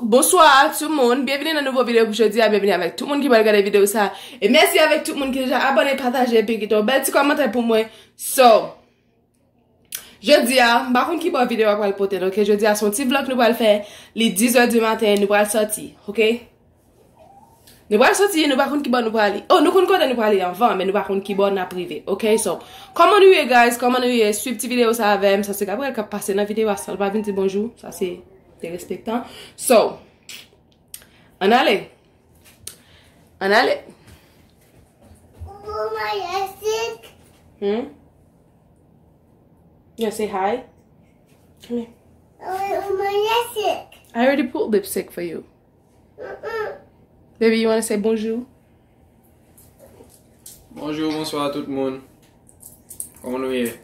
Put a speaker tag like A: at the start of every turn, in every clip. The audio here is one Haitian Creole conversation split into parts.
A: bonsoir tout le monde, bienvenue dans une nouvelle vidéo pour aujourd'hui, bienvenue avec tout le monde qui va regarder la vidéo ça. Et merci avec tout le monde qui est déjà abonné, partagé, et qui a un bel petit commentaire pour moi. So, jeudi, par contre qui va vidéo pour le poter, ok? Jeudi, son petit vlog nous va le faire, les 10h du matin, nous va le sortir, ok? Nous va le sortir, nous va contre qui va nous parler. Oh, nous comptons nous parler avant, mais nous va contre qui va nous privé, ok? So, comment nous est, guys? Comment nous est? Suivez petite vidéo ça avec, ça c'est Gabriel qui a passé dans la vidéo, ça va venir dire bonjour, ça c'est respectant. So, on allait. On allait.
B: Oh, my sick.
A: You wanna say hi? Come here.
B: Oh, my sick.
A: I already put lipstick for you. Baby, you wanna say bonjour?
C: Bonjour, bonsoir à tout le monde. Comment nous est?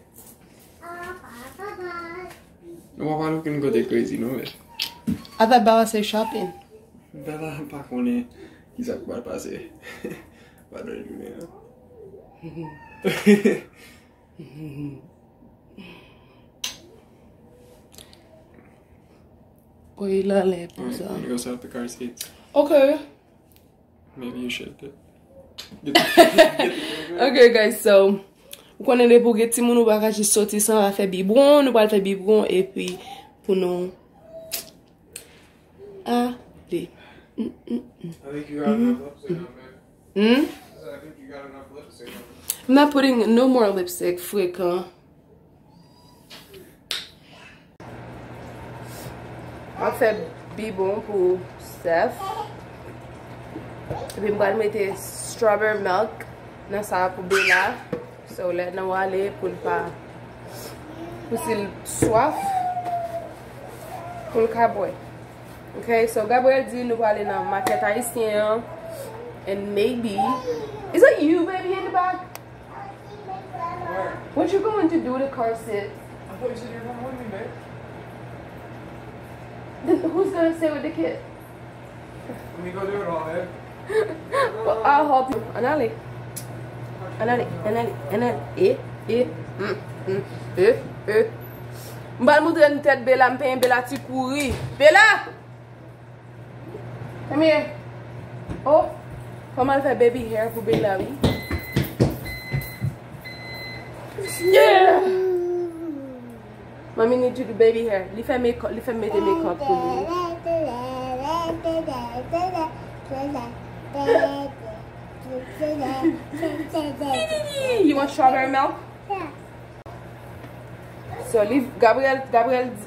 C: Nous va pas nous côté crazy, non?
A: I thought Bella say shopping.
C: Bella, pas qu'on est. Qui ça va passer? Pas de journée.
A: Oui, là, les pour ça.
C: I'm gonna go set up the car seats.
A: Okay.
C: Maybe you should.
A: Okay, guys, so. Vous connaissez pour que tout le monde va juste sortir sans faire biberon, nous va faire biberon et puis pour nous. Allez.
C: I think you got enough lipstick on, man. I think you got enough lipstick on.
A: I'm not putting no more lipstick, frequent. On fait biberon pour Steph. Et puis, je vais mettre strawberry milk dans ça pour Bella. So, let nous aller pour pas. Pour s'il soif. Pour le cowboy. Okay, so Gabriel dit nous aller dans maket haitien. And maybe. Is that you, baby, in the back?
C: Where?
A: What you going to do to car sit?
C: I thought you said you were coming with me, babe.
A: Then who's gonna stay with the kid?
C: Let me go do it all, babe.
A: Well, I'll help you. Anali. Mbal moudre une tête Bella, m'paye Bella ti couri. Bella! Come here. Oh, comment elle fait baby hair pour Bella, oui? Yeah! Mommy need to do baby hair. Li fait make up pour lui. You want strawberry milk?
B: Yeah.
A: So leave Gabriel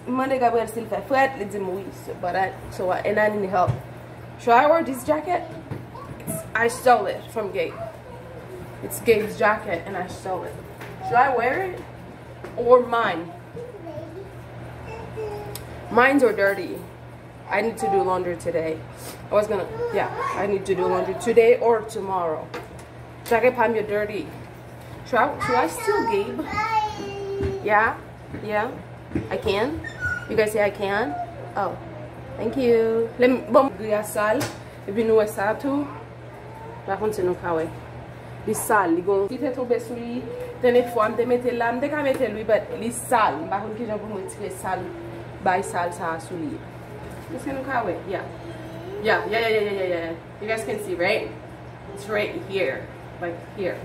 A: Monday Gabriel still fait Fred let him oui so and I need help. Should I wear this jacket? I stole it from Gabe. It's Gabe's jacket and I stole it. Should I wear it? Or mine? Mine's are dirty. I need to do laundry today. I need to do laundry today or tomorrow. Jacket palm you're dirty. Should I steal Gabe? Yeah? Yeah? I can? You guys say I can? Oh. Thank you. Let me bomb the sal. If you know what's that too. La continue kawe. The sal, you go. Tite to besuli. Then if one they mete lam, they can mete lui, but the sal. Bakun ki jabu mete sal. By sal sa suli. It's gonna kawe. Yeah. Yeah. You guys can see, right? It's right here. Like here.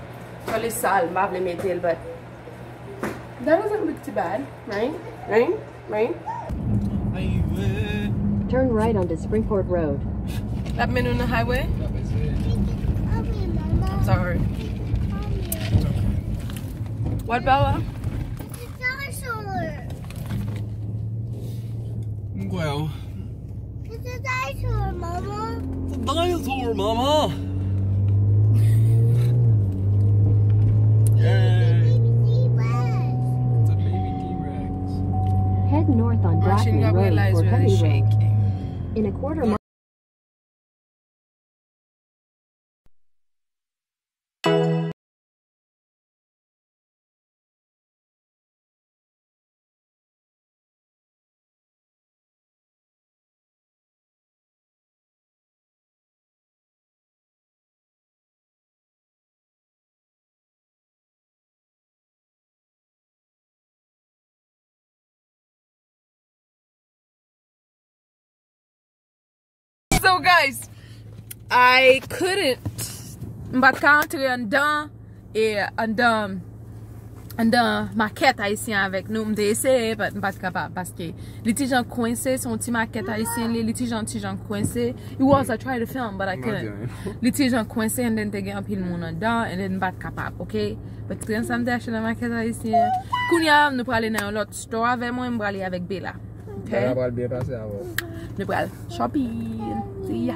A: So the sal, mable metel, but that doesn't look too bad, right? Right?
D: Turn right onto Springport Road.
A: That man on the highway? I'm sorry. What, Bella?
B: It's a dinosaur.
C: Well.
B: It's a dinosaur, Mama.
C: It's a dinosaur, Mama. Yay. It's a baby T-Rex.
D: Head north on
A: Watching
D: Blackman Road
A: Gabriella is
D: for
A: really
D: Heavy Road.
A: shaking.
D: In a quarter mile.
A: So guys, I couldn't mbat ka entre an dan maket haitien avec nous. M'te essayer mbat capable parce que les petits gens coincés son petit maket haitien les petits gens coincés. It was I tried to film but I couldn't. Les petits gens coincés and then te gen anpil moun an dan and then mbat capable, okay? But quand ça me achète dans maket haitien, kounya nous pral aller dans l'autre store avec moi, m'pral aller avec Bella. Okay? Nous pral shopping. See ya.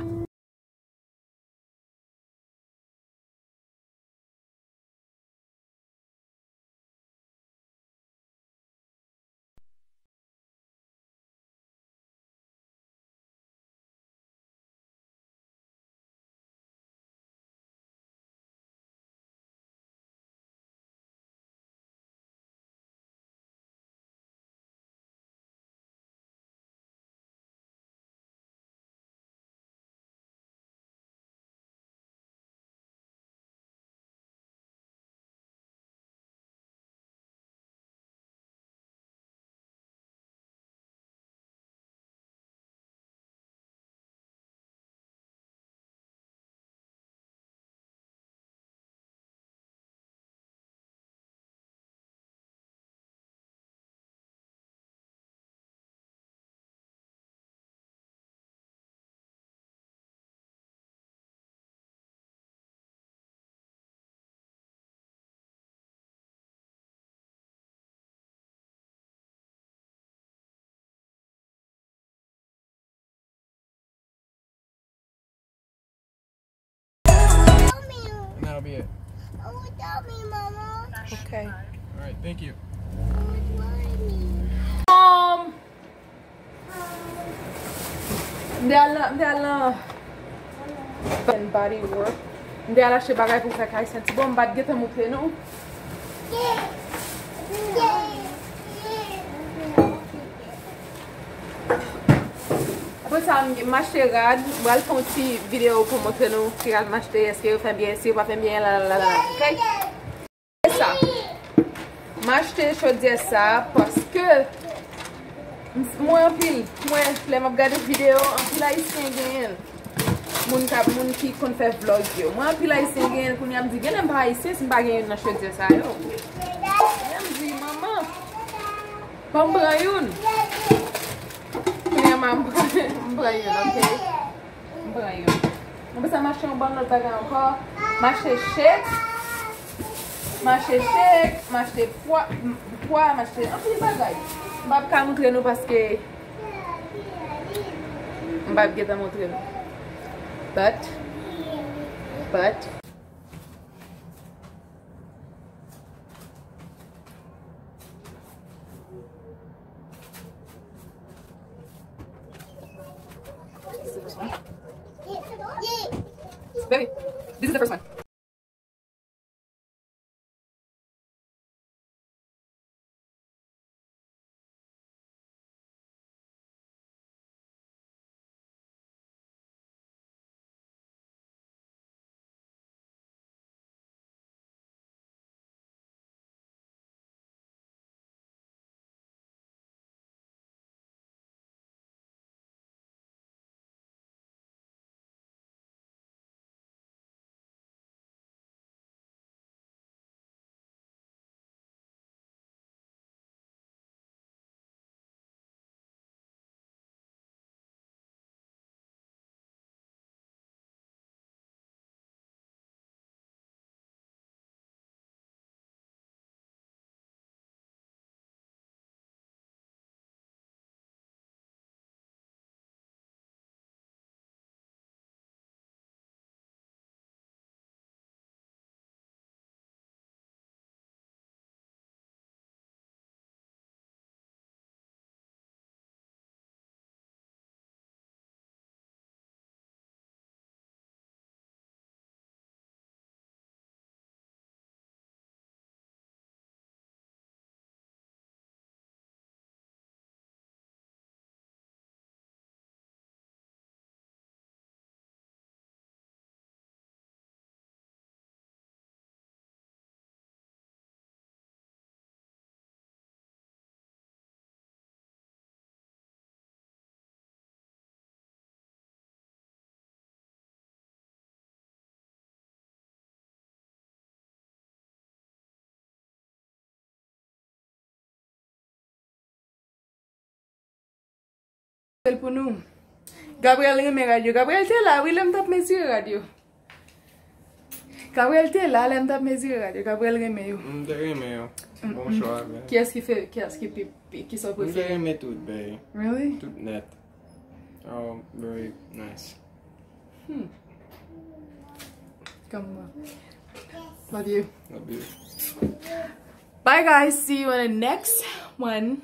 C: And that'll be it.
B: Oh, tell me, Mama.
A: Okay.
C: Alright, thank you.
A: Mde al body work. Mde al achete bagay pou fè kay senti bon bat gete moutre nou. Apre sa m'achete rad, mwen al fon ti video pou moutre nou ki rad m'achete, eske yo fè bien, si yo pa fè bien, la. Ok? Ça. M'achete chodye sa paske mwen anpil, mwen flem ap gade video, anpil haitien genyen. Moun ki kon fè vlog yo. Mwen anpil haitien genyen koun yam di genyen pa haitien si mba genyen nan chodye sa yo. Yam di, maman, pa mbran yon. Koun yam mbran yon, ok? Mbran yon. Mwen sa m'achete yon ban not bagay anko. M'achete chèk. M'achete poa, m'achete anpil bagay. Mbap ka moutre nou paske mbap geta moutre nou. But this is the first one. Baby, this is the first one. Pour nous. Gabriel reme radio. Gabriel t'es là, oui, l'aime tape mezire radio. Gabriel t'es là, l'aime tape mezire radio. Gabriel reme yo.
C: Reme yo. Bon choix, ben.
A: Qui est-ce qui fait, qui sont préférés?
C: Reme tout, ben.
A: Really?
C: Tout net. Oh, very nice.
A: Comme moi. Love you.
C: Love you.
A: Bye guys, see you in the next one.